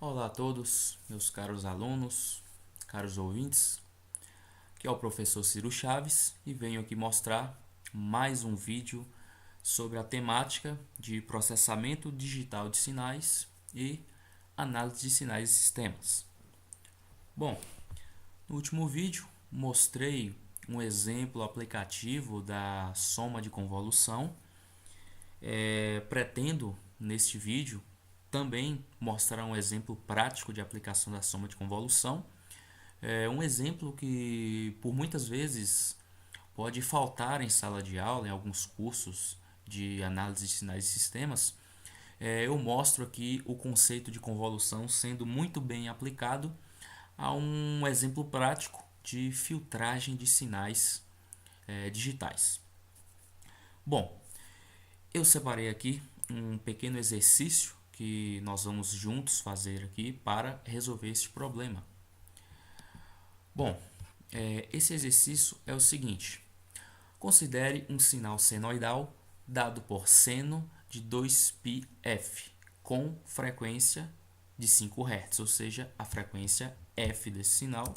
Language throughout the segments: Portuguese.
Olá a todos, meus caros alunos, caros ouvintes. Aqui é o professor Ciro Chaves e venho aqui mostrar mais um vídeo sobre a temática de processamento digital de sinais e análise de sinais e sistemas. Bom, no último vídeo mostrei um exemplo aplicativo da soma de convolução. Pretendo neste vídeo também mostrar um exemplo prático de aplicação da soma de convolução. Um exemplo que por muitas vezes pode faltar em sala de aula, em alguns cursos de análise de sinais e sistemas. Eu mostro aqui o conceito de convolução sendo muito bem aplicado a um exemplo prático de filtragem de sinais digitais. Bom, eu separei aqui um pequeno exercício que nós vamos juntos fazer aqui para resolver este problema. Bom, esse exercício é o seguinte: considere um sinal senoidal dado por seno de 2πf com frequência de 5 Hz, ou seja, a frequência f desse sinal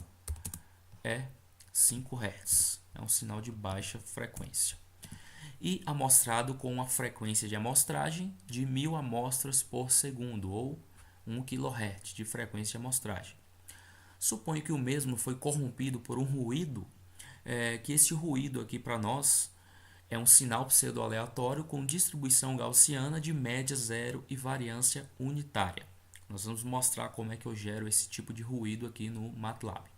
é 5 Hz, é um sinal de baixa frequência. E amostrado com uma frequência de amostragem de 1000 amostras por segundo, ou 1 kHz de frequência de amostragem. Suponho que o mesmo foi corrompido por um ruído, que esse ruído aqui para nós é um sinal pseudo-aleatório com distribuição gaussiana de média zero e variância unitária. Nós vamos mostrar como é que eu gero esse tipo de ruído aqui no MATLAB.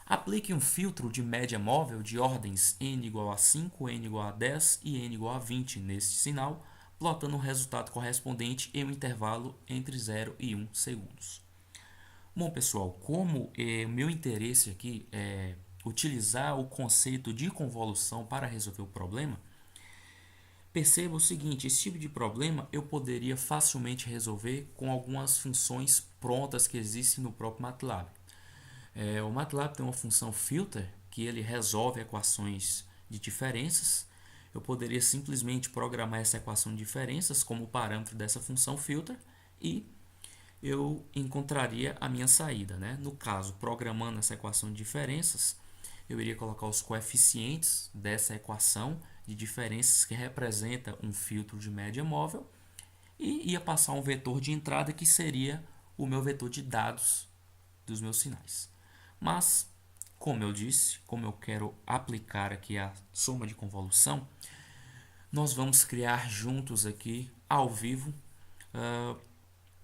Aplique um filtro de média móvel de ordens n igual a 5, n igual a 10 e n igual a 20 neste sinal, plotando o resultado correspondente em um intervalo entre 0 e 1 segundos. Bom, pessoal, como o meu interesse aqui é utilizar o conceito de convolução para resolver o problema, perceba o seguinte: esse tipo de problema eu poderia facilmente resolver com algumas funções prontas que existem no próprio MATLAB. O MATLAB tem uma função filter que ele resolve equações de diferenças. Eu poderia simplesmente programar essa equação de diferenças como parâmetro dessa função filter e eu encontraria a minha saída, né? No caso, programando essa equação de diferenças, eu iria colocar os coeficientes dessa equação de diferenças que representa um filtro de média móvel e ia passar um vetor de entrada que seria o meu vetor de dados dos meus sinais. Mas, como eu disse, como eu quero aplicar aqui a soma de convolução, nós vamos criar juntos aqui, ao vivo,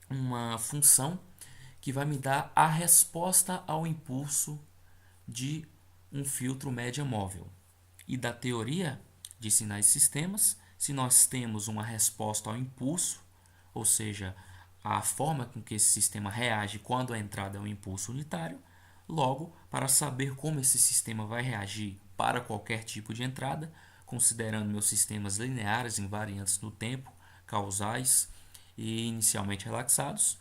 uma função que vai me dar a resposta ao impulso de um filtro média móvel. E da teoria de sinais e sistemas, se nós temos uma resposta ao impulso, ou seja, a forma com que esse sistema reage quando a entrada é um impulso unitário, logo, para saber como esse sistema vai reagir para qualquer tipo de entrada, considerando meus sistemas lineares invariantes no tempo, causais e inicialmente relaxados,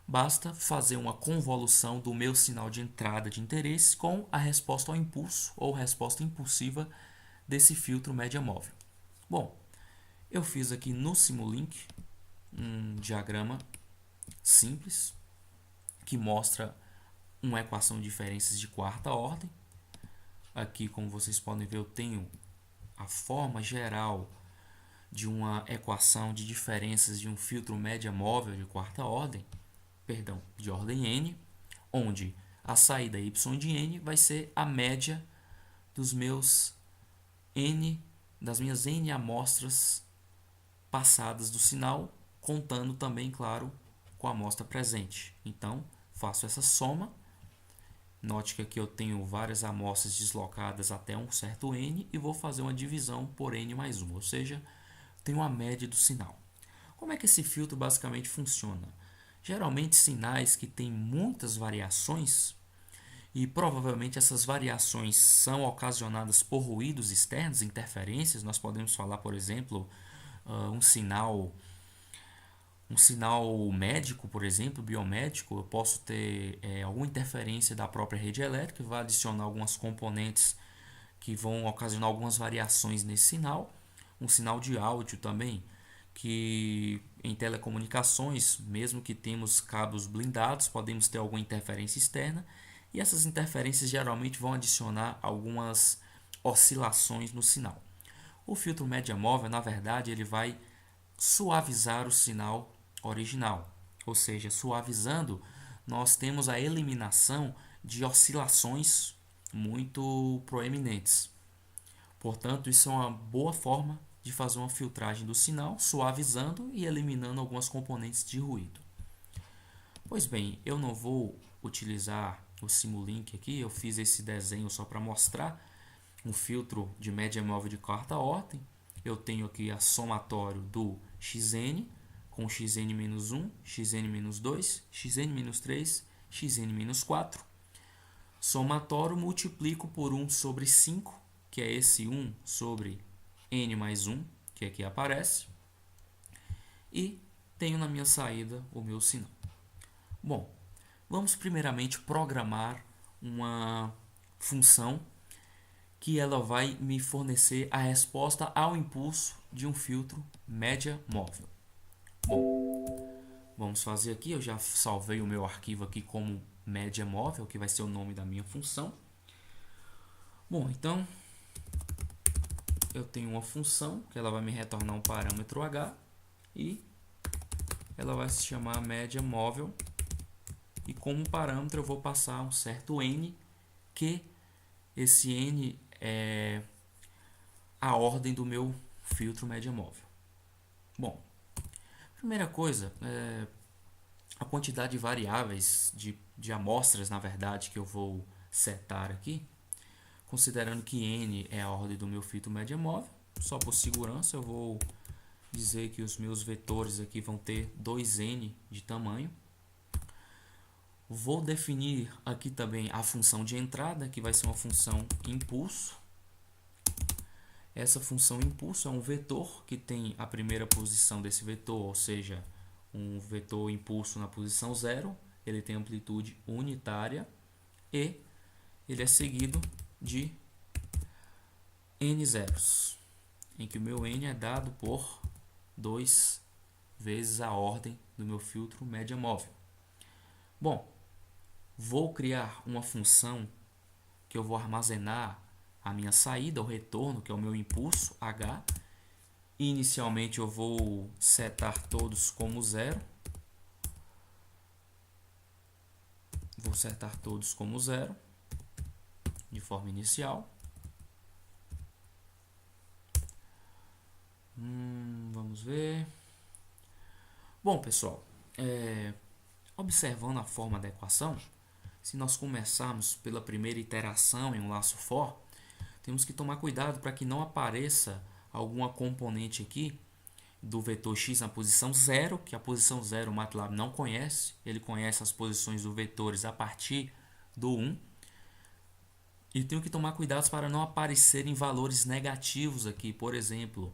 basta fazer uma convolução do meu sinal de entrada de interesse com a resposta ao impulso ou resposta impulsiva desse filtro média móvel. Bom, eu fiz aqui no Simulink um diagrama simples que mostra uma equação de diferenças de quarta ordem. Aqui, como vocês podem ver, eu tenho a forma geral de uma equação de diferenças de um filtro média móvel de quarta ordem, de ordem n, onde a saída y de n vai ser a média dos meus n, das minhas n amostras passadas do sinal, contando também, claro, com a amostra presente. Então, faço essa soma. Note que aqui eu tenho várias amostras deslocadas até um certo n e vou fazer uma divisão por n mais 1, ou seja, tenho a média do sinal. Como é que esse filtro basicamente funciona? Geralmente sinais que têm muitas variações, e provavelmente essas variações são ocasionadas por ruídos externos, interferências. Nós podemos falar, por exemplo, um sinal médico, por exemplo, biomédico. Eu posso ter alguma interferência da própria rede elétrica, que vai adicionar algumas componentes que vão ocasionar algumas variações nesse sinal. Um sinal de áudio também, que em telecomunicações, mesmo que temos cabos blindados, podemos ter alguma interferência externa e essas interferências geralmente vão adicionar algumas oscilações no sinal. O filtro média móvel, na verdade, ele vai suavizar o sinal original, ou seja, suavizando, nós temos a eliminação de oscilações muito proeminentes. Portanto, isso é uma boa forma de fazer uma filtragem do sinal, suavizando e eliminando algumas componentes de ruído. Pois bem, eu não vou utilizar o Simulink aqui, eu fiz esse desenho só para mostrar um filtro de média móvel de quarta ordem. Eu tenho aqui a somatório do xn com xn-1, xn-2, xn-3, xn-4. Somatório multiplico por 1 sobre 5, que é esse 1 sobre n mais 1, que aqui aparece. E tenho na minha saída o meu sinal. Bom, vamos primeiramente programar uma função que ela vai me fornecer a resposta ao impulso de um filtro média móvel. Bom, vamos fazer aqui, eu já salvei o meu arquivo aqui como média móvel, que vai ser o nome da minha função. Bom, então eu tenho uma função que ela vai me retornar um parâmetro h e ela vai se chamar média móvel e como parâmetro eu vou passar um certo n, que esse n é a ordem do meu filtro média móvel. Bom, primeira coisa, a quantidade de variáveis, de amostras, na verdade, que eu vou setar aqui, considerando que n é a ordem do meu filtro média móvel, só por segurança eu vou dizer que os meus vetores aqui vão ter 2n de tamanho. Vou definir aqui também a função de entrada, que vai ser uma função impulso. Essa função impulso é um vetor que tem a primeira posição desse vetor, ou seja, um vetor impulso na posição 0. Ele tem amplitude unitária e ele é seguido de n zeros, em que o meu n é dado por 2 vezes a ordem do meu filtro média móvel. Bom, vou criar uma função que eu vou armazenar a minha saída, o retorno, que é o meu impulso, h. Inicialmente eu vou setar todos como 0. Vou setar todos como 0, de forma inicial. Vamos ver. Bom, pessoal, observando a forma da equação, se nós começarmos pela primeira iteração em um laço for, temos que tomar cuidado para que não apareça alguma componente aqui do vetor x na posição 0, que a posição 0 o MATLAB não conhece, ele conhece as posições dos vetores a partir do 1. E tenho que tomar cuidado para não aparecerem valores negativos aqui, por exemplo,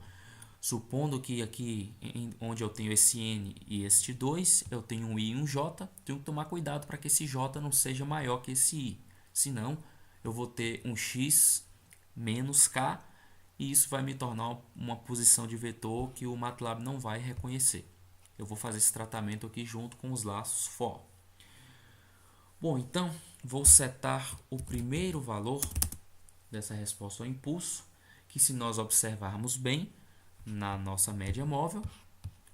supondo que aqui onde eu tenho esse n e este 2, eu tenho um i e um j, tenho que tomar cuidado para que esse j não seja maior que esse i, senão eu vou ter um x menos k e isso vai me tornar uma posição de vetor que o MATLAB não vai reconhecer. Eu vou fazer esse tratamento aqui junto com os laços for. Bom, então vou setar o primeiro valor dessa resposta ao impulso, que se nós observarmos bem na nossa média móvel,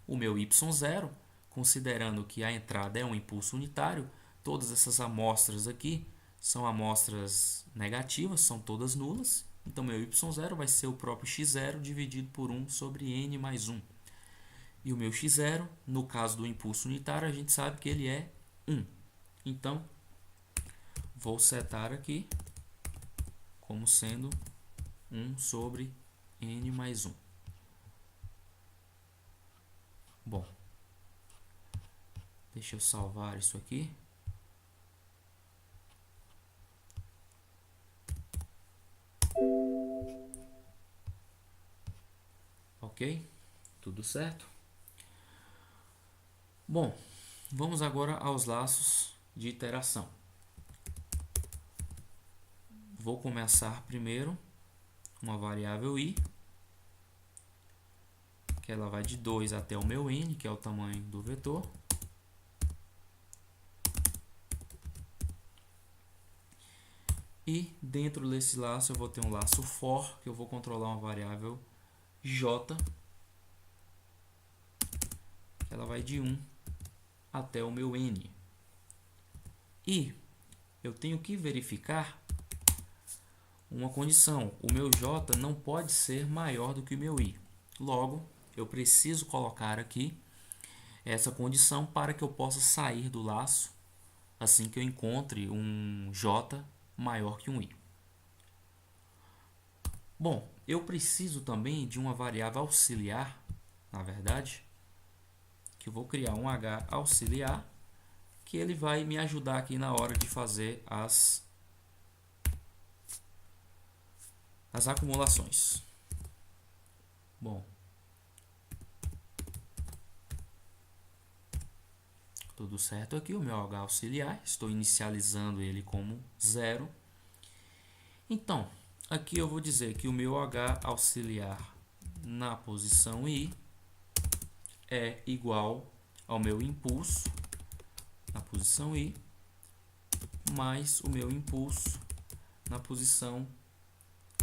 o meu y0, considerando que a entrada é um impulso unitário, todas essas amostras aqui são amostras negativas, são todas nulas. Então, meu y0 vai ser o próprio x0 dividido por 1 sobre n mais 1. E o meu x0, no caso do impulso unitário, a gente sabe que ele é 1. Então, vou setar aqui como sendo 1 sobre n mais 1. Bom, deixa eu salvar isso aqui. Ok? Tudo certo? Bom, vamos agora aos laços de iteração. Vou começar primeiro uma variável i, que ela vai de 2 até o meu n, que é o tamanho do vetor. E dentro desse laço eu vou ter um laço for, que eu vou controlar uma variável j, que ela vai de 1 até o meu n. E eu tenho que verificar uma condição. O meu j não pode ser maior do que o meu i. Logo, eu preciso colocar aqui essa condição para que eu possa sair do laço assim que eu encontre um j maior que um i. Bom, eu preciso também de uma variável auxiliar, na verdade, que eu vou criar um h auxiliar, que ele vai me ajudar aqui na hora de fazer as acumulações. Bom, tudo certo aqui, o meu h auxiliar, estou inicializando ele como 0. Então, aqui eu vou dizer que o meu h auxiliar na posição i é igual ao meu impulso na posição i mais o meu impulso na posição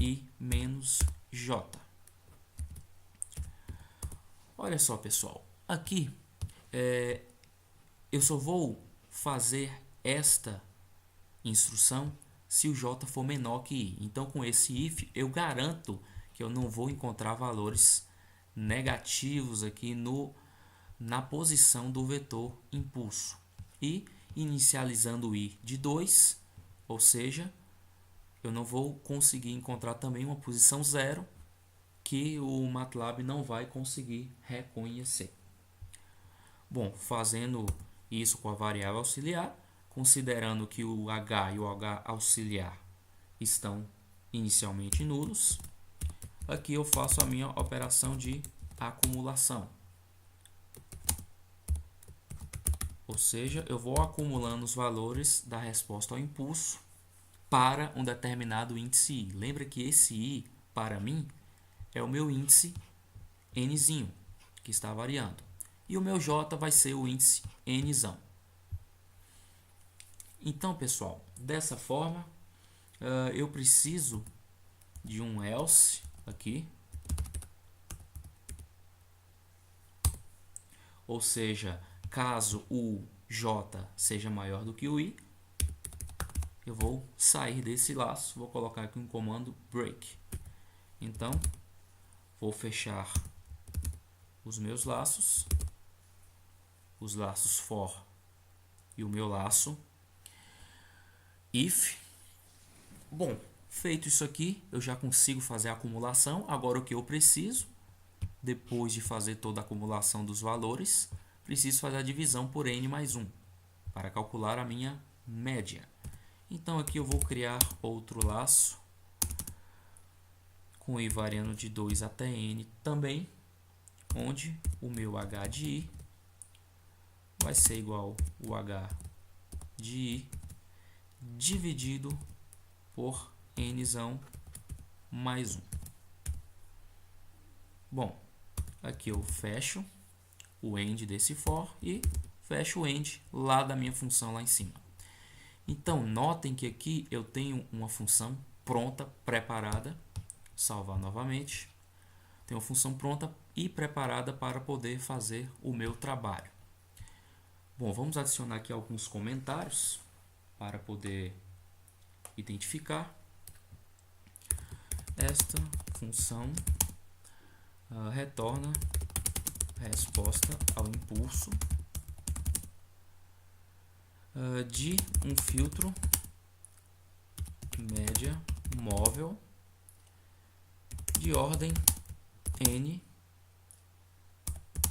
i menos j. Olha só, pessoal, aqui eu só vou fazer esta instrução se o j for menor que i. Então, com esse if, eu garanto que eu não vou encontrar valores negativos aqui na posição do vetor impulso. E inicializando o i de 2, ou seja, eu não vou conseguir encontrar também uma posição 0 que o MATLAB não vai conseguir reconhecer. Bom, fazendo isso com a variável auxiliar, considerando que o h e o h auxiliar estão inicialmente nulos, aqui eu faço a minha operação de acumulação. Ou seja, eu vou acumulando os valores da resposta ao impulso para um determinado índice i. Lembra que esse i, para mim, é o meu índice nzinho, que está variando. E o meu j vai ser o índice nzão. Então, pessoal, dessa forma, eu preciso de um else aqui. Ou seja, caso o j seja maior do que o i, eu vou sair desse laço, vou colocar aqui um comando break. Então, vou fechar os meus laços, os laços for e o meu laço if. Bom, feito isso aqui, eu já consigo fazer a acumulação. Agora o que eu preciso, depois de fazer toda a acumulação dos valores, preciso fazer a divisão por n mais 1 para calcular a minha média. Então aqui eu vou criar outro laço com i variando de 2 até n também, onde o meu h de i vai ser igual ao h de i dividido por nzão mais 1. Bom, aqui eu fecho o end desse for e fecho o end lá da minha função lá em cima. Então, notem que aqui eu tenho uma função pronta, preparada. Salvar novamente. Tenho uma função pronta e preparada para poder fazer o meu trabalho. Bom, vamos adicionar aqui alguns comentários para poder identificar. Esta função retorna resposta ao impulso de um filtro média móvel de ordem n,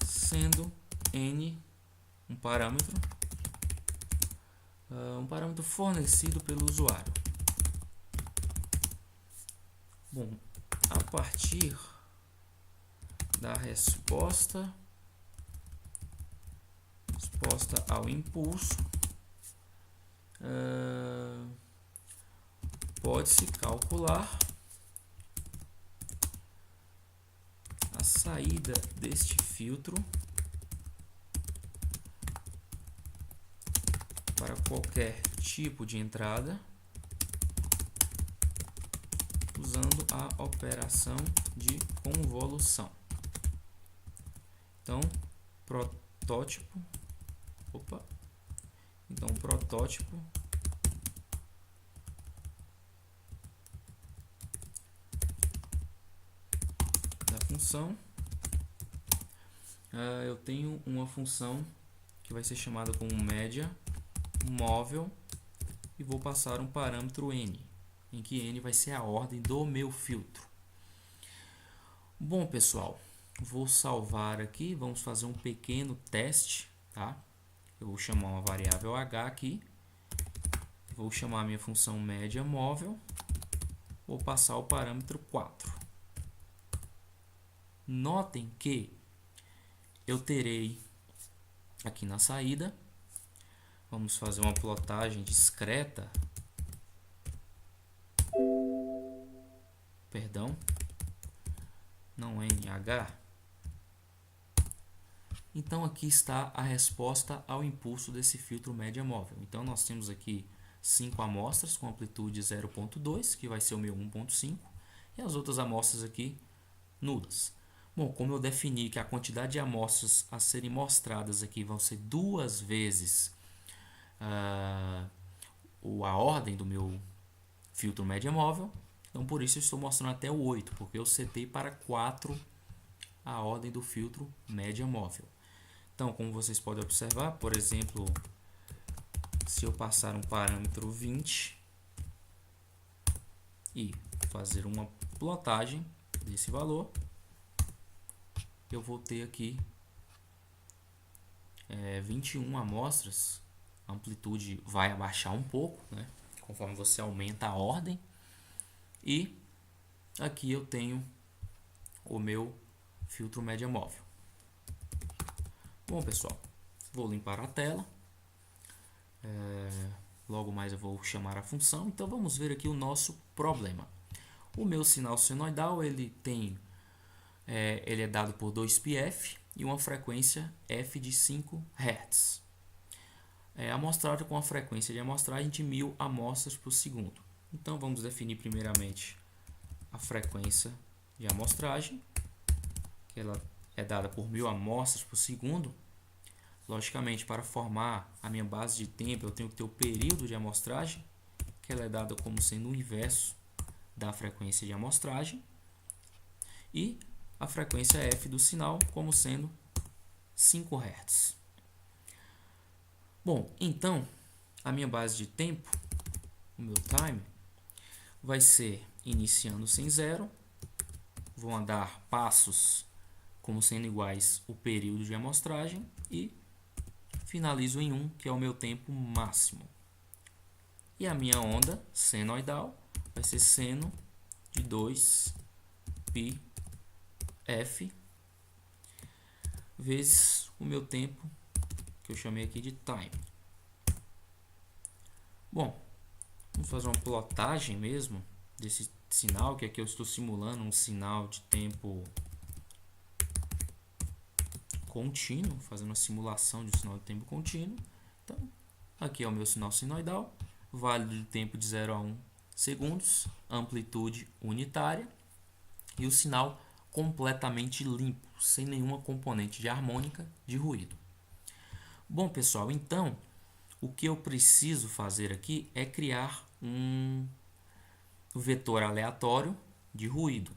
sendo n um parâmetro fornecido pelo usuário. Bom, a partir da resposta ao impulso, pode-se calcular a saída deste filtro para qualquer tipo de entrada usando a operação de convolução. Então, protótipo, protótipo da função, eu tenho uma função que vai ser chamada como média móvel e vou passar um parâmetro n, em que n vai ser a ordem do meu filtro. Bom, pessoal, vou salvar aqui, vamos fazer um pequeno teste, tá? Eu vou chamar uma variável h aqui, vou chamar a minha função média móvel, vou passar o parâmetro 4. Notem que eu terei aqui na saída, vamos fazer uma plotagem discreta, perdão, não NH. Então aqui está a resposta ao impulso desse filtro média móvel. Então nós temos aqui 5 amostras com amplitude 0.2, que vai ser o meu 1.5, e as outras amostras aqui nulas. Bom, como eu defini que a quantidade de amostras a serem mostradas aqui vão ser 2 vezes a ordem do meu filtro média móvel, então por isso eu estou mostrando até o 8, porque eu setei para 4 a ordem do filtro média móvel. Então, como vocês podem observar, por exemplo, se eu passar um parâmetro 20 e fazer uma plotagem desse valor, eu vou ter aqui 21 amostras. A amplitude vai abaixar um pouco, né, conforme você aumenta a ordem. E aqui eu tenho o meu filtro média móvel. Bom, pessoal, vou limpar a tela. Logo mais eu vou chamar a função. Então vamos ver aqui o nosso problema. O meu sinal senoidal ele é dado por 2πf e uma frequência f de 5 Hz. Amostragem com a frequência de amostragem de 1000 amostras por segundo. Então vamos definir primeiramente a frequência de amostragem, que ela é dada por 1000 amostras por segundo. Logicamente, para formar a minha base de tempo, eu tenho que ter o período de amostragem, que ela é dada como sendo o inverso da frequência de amostragem, e a frequência f do sinal como sendo 5 Hz. Bom, então, a minha base de tempo, o meu time, vai ser iniciando sem zero, vou andar passos como sendo iguais o período de amostragem e finalizo em 1, que é o meu tempo máximo. E a minha onda senoidal vai ser seno de 2πf vezes o meu tempo, que eu chamei aqui de time. Bom, vamos fazer uma plotagem mesmo desse sinal, que aqui eu estou simulando um sinal de tempo contínuo, fazendo uma simulação de um sinal de tempo contínuo. Então, aqui é o meu sinal senoidal, válido de tempo de 0 a 1 segundos, amplitude unitária e o sinal completamente limpo, sem nenhuma componente de harmônica de ruído. Bom, pessoal, então o que eu preciso fazer aqui é criar um vetor aleatório de ruído.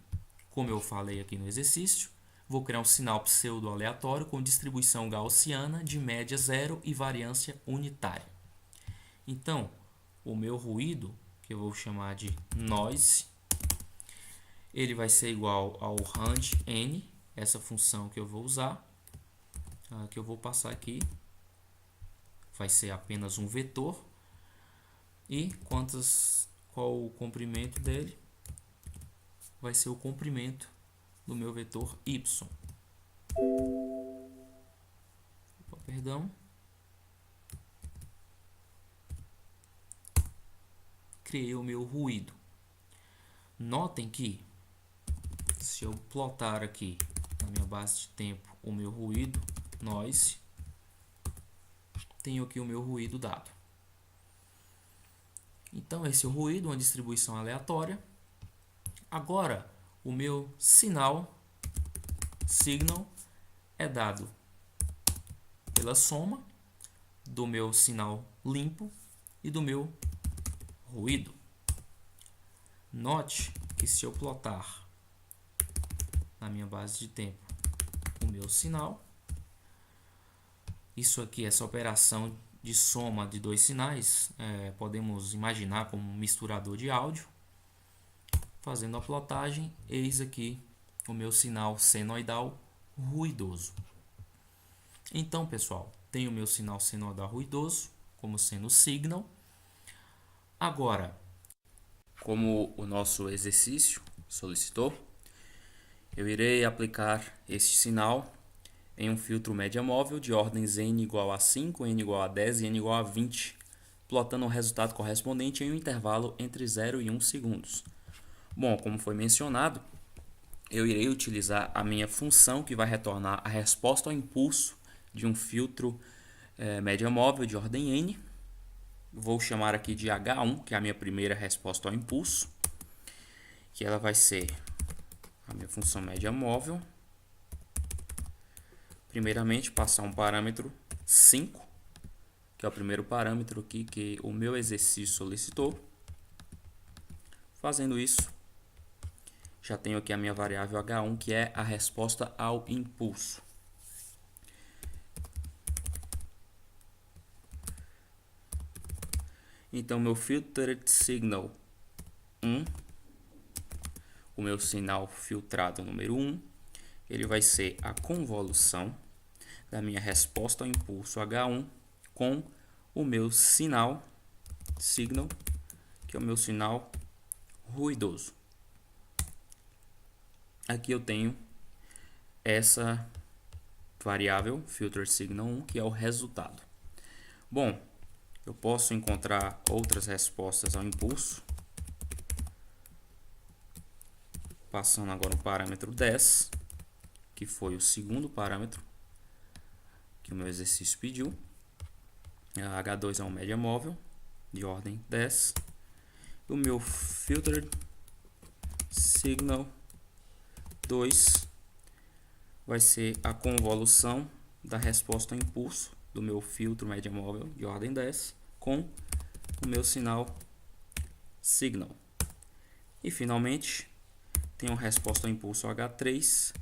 Como eu falei aqui no exercício, vou criar um sinal pseudo-aleatório com distribuição gaussiana de média zero e variância unitária. Então, o meu ruído, que eu vou chamar de noise, ele vai ser igual ao rand n, essa função que eu vou usar, que eu vou passar aqui, vai ser apenas um vetor, e qual o comprimento dele, vai ser o comprimento do meu vetor y. Perdão. Criei o meu ruído. Notem que, se eu plotar aqui na minha base de tempo o meu ruído, noise. Tenho aqui o meu ruído dado. Então esse é o ruído, uma distribuição aleatória. Agora o meu sinal, signal, é dado pela soma do meu sinal limpo e do meu ruído. Note que se eu plotar na minha base de tempo o meu sinal, isso aqui, essa operação de soma de dois sinais, podemos imaginar como um misturador de áudio. Fazendo a plotagem, eis aqui o meu sinal senoidal ruidoso. Então, pessoal, tenho o meu sinal senoidal ruidoso como sendo signal. Agora, como o nosso exercício solicitou, eu irei aplicar este sinal em um filtro média móvel de ordens n igual a 5, n igual a 10 e n igual a 20, plotando o resultado correspondente em um intervalo entre 0 e 1 segundos. Bom, como foi mencionado, eu irei utilizar a minha função que vai retornar a resposta ao impulso de um filtro média móvel de ordem n. Vou chamar aqui de H1, que é a minha primeira resposta ao impulso, que ela vai ser a minha função média móvel. Primeiramente, passar um parâmetro 5, que é o primeiro parâmetro aqui que o meu exercício solicitou. Fazendo isso, já tenho aqui a minha variável H1, que é a resposta ao impulso. Então, meu filtered signal 1, o meu sinal filtrado número 1, ele vai ser a convolução da minha resposta ao impulso H1 com o meu sinal, signal, que é o meu sinal ruidoso. Aqui eu tenho essa variável, filtered signal 1, que é o resultado. Bom, eu posso encontrar outras respostas ao impulso, passando agora o parâmetro 10, que foi o segundo parâmetro que o meu exercício pediu. A H2 é um média móvel de ordem 10. O meu filtered signal 2 vai ser a convolução da resposta ao impulso do meu filtro média móvel de ordem 10 com o meu sinal signal. E finalmente, tenho a resposta ao impulso H3,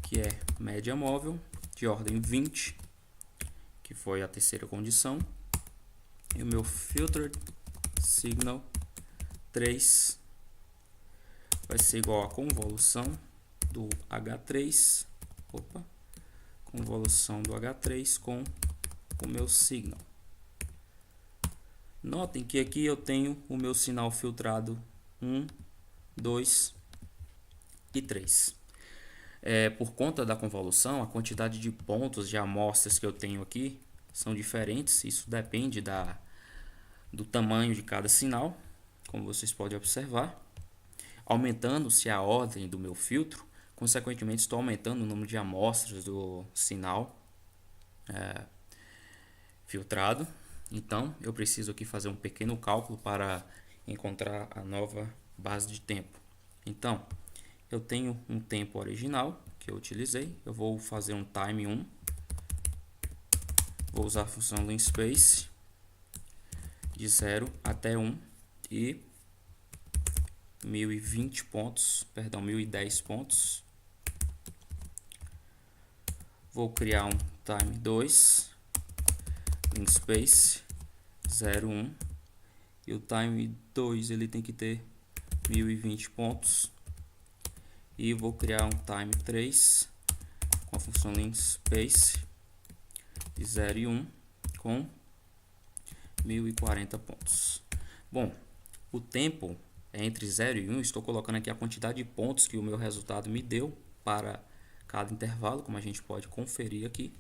que é média móvel de ordem 20, que foi a terceira condição. E o meu filtered signal 3 vai ser igual à convolução do H3, convolução do H3 com o meu signal. Notem que aqui eu tenho o meu sinal filtrado 1, 2 e 3. Por conta da convolução, a quantidade de pontos de amostras que eu tenho aqui são diferentes. Isso depende do tamanho de cada sinal, como vocês podem observar. Aumentando-se a ordem do meu filtro, consequentemente estou aumentando o número de amostras do sinal filtrado. Então, eu preciso aqui fazer um pequeno cálculo para encontrar a nova base de tempo. Então, eu tenho um tempo original que eu utilizei. Eu vou fazer um time 1. Vou usar a função linspace de 0 até 1 e 1020 pontos, perdão, 1010 pontos. Vou criar um time 2, linspace 01, e o time 2 ele tem que ter 1020 pontos. E vou criar um time 3 com a função linspace de 0 e 1 com 1040 pontos. Bom, o tempo é entre 0 e 1. Estou colocando aqui a quantidade de pontos que o meu resultado me deu para cada intervalo, como a gente pode conferir aqui.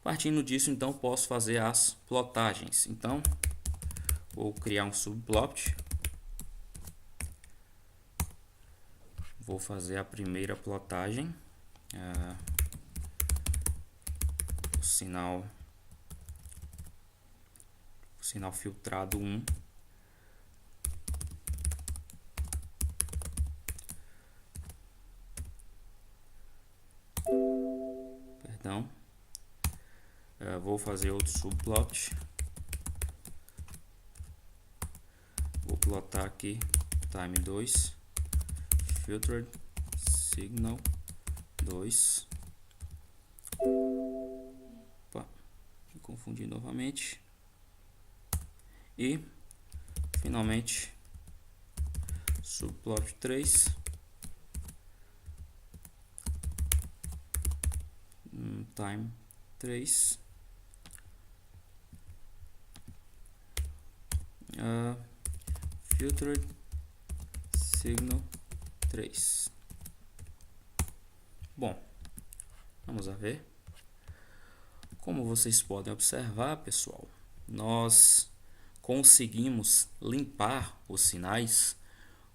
Partindo disso, então, posso fazer as plotagens. Então, vou criar um subplot. Vou fazer a primeira plotagem. O sinal filtrado 1. Perdão. Vou fazer outro subplot. Vou plotar aqui time 2, filtered signal 2. Opa, me confundi novamente. E finalmente subplot 3, time 3, filtered signal 3. Bom, vamos a ver. Como vocês podem observar, pessoal, nós conseguimos limpar os sinais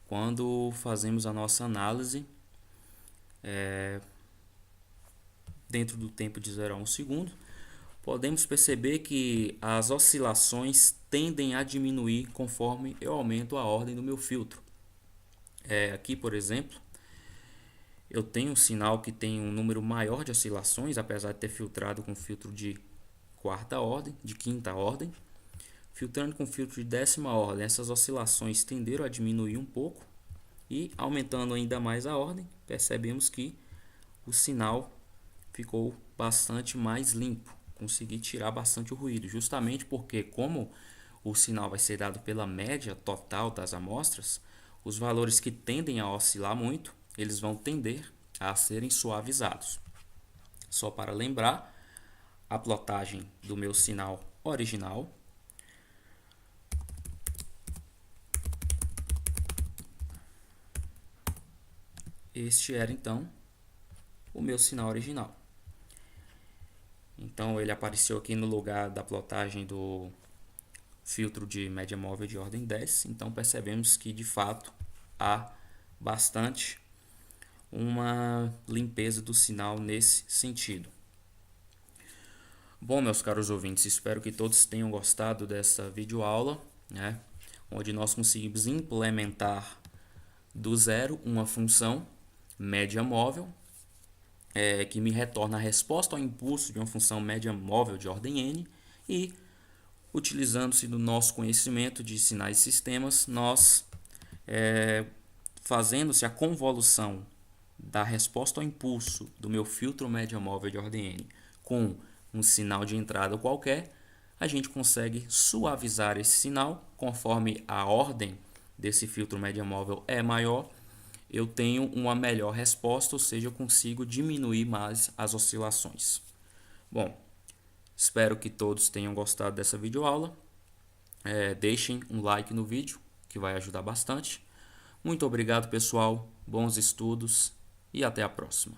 quando fazemos a nossa análise dentro do tempo de 0 a 1 segundo. Podemos perceber que as oscilações tendem a diminuir conforme eu aumento a ordem do meu filtro. Aqui, por exemplo, eu tenho um sinal que tem um número maior de oscilações, apesar de ter filtrado com filtro de quarta ordem, de quinta ordem. Filtrando com filtro de décima ordem, essas oscilações tenderam a diminuir um pouco, e aumentando ainda mais a ordem, percebemos que o sinal ficou bastante mais limpo. Consegui tirar bastante o ruído, justamente porque, como o sinal vai ser dado pela média total das amostras, os valores que tendem a oscilar muito, eles vão tender a serem suavizados. Só para lembrar, a plotagem do meu sinal original. Este era então o meu sinal original. Então ele apareceu aqui no lugar da plotagem do filtro de média móvel de ordem 10. Então percebemos que de fato há bastante uma limpeza do sinal nesse sentido. Bom, meus caros ouvintes, espero que todos tenham gostado dessa videoaula, onde nós conseguimos implementar do zero uma função média móvel, que me retorna a resposta ao impulso de uma função média móvel de ordem n, e utilizando-se do nosso conhecimento de sinais e sistemas, nós fazendo-se a convolução da resposta ao impulso do meu filtro média móvel de ordem n com um sinal de entrada qualquer, a gente consegue suavizar esse sinal. Conforme a ordem desse filtro média móvel é maior, eu tenho uma melhor resposta, ou seja, eu consigo diminuir mais as oscilações. Bom, espero que todos tenham gostado dessa videoaula. Deixem um like no vídeo, que vai ajudar bastante. Muito obrigado, pessoal. Bons estudos e até a próxima.